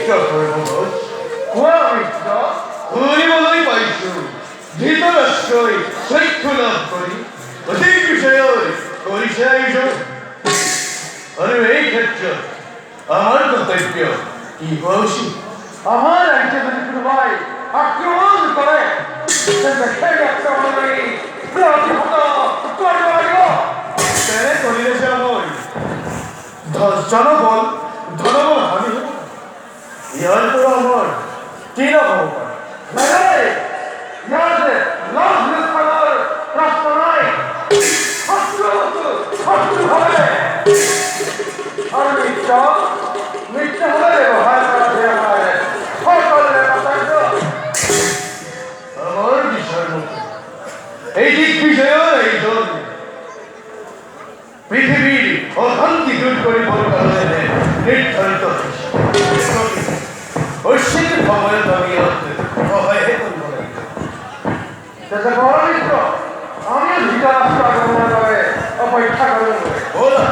ভিক্ষা করব কোয়া ভিক্ষা হরিবলই পাইছো ধৃতরাষ্ট্রই সৈক্য লাভ করি অধিক বিষয় করিছে আয়োজন আর এই ক্ষেত্রে আমার কর্তব্য কি বলছি আমার রাজ্যে যদি কোনো ভাই আক্রমণ করে করিলে যেমন জনবল ধনবল হানি হব ইয়ার পর আমার কি না হব পারে প্রশ্ন নাই শত্রু হবে আর মিথ্যা হলে ব্যবহার করা আমার বিষয় এই দিক বিষয়েও এই জন্য পৃথিবীর অশান্তি দূর করে পরিকালে নির্ধারিত ঐশ্বিক সময়ে দাঁড়িয়ে আছে আমিও ধৃতরাষ্ট্র আগমন করে অপেক্ষা করব ওরা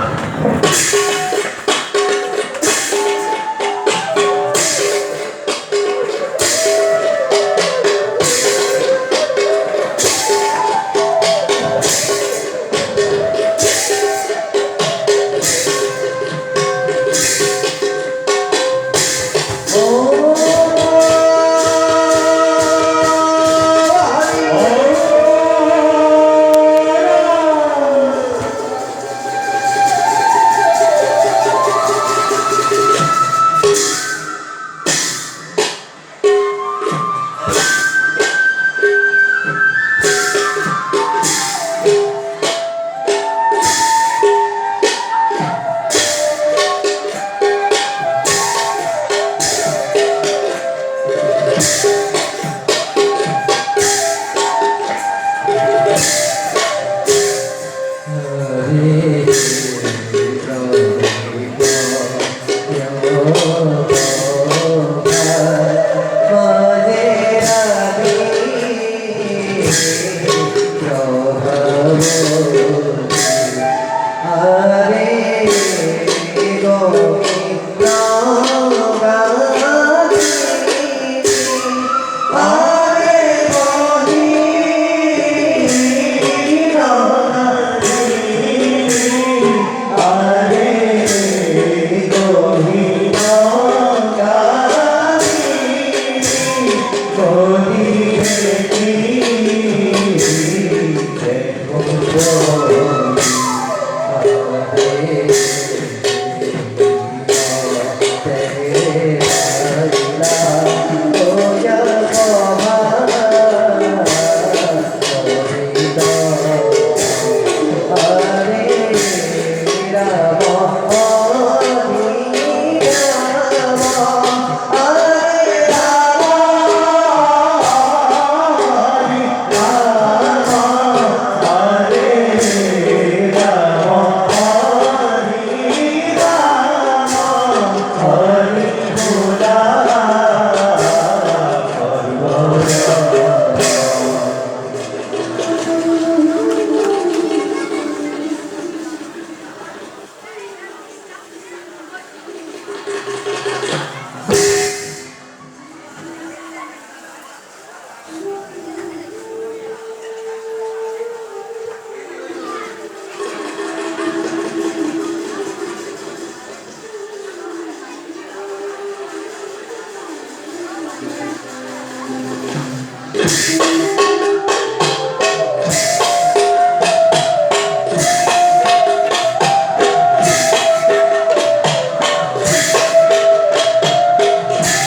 Thank you.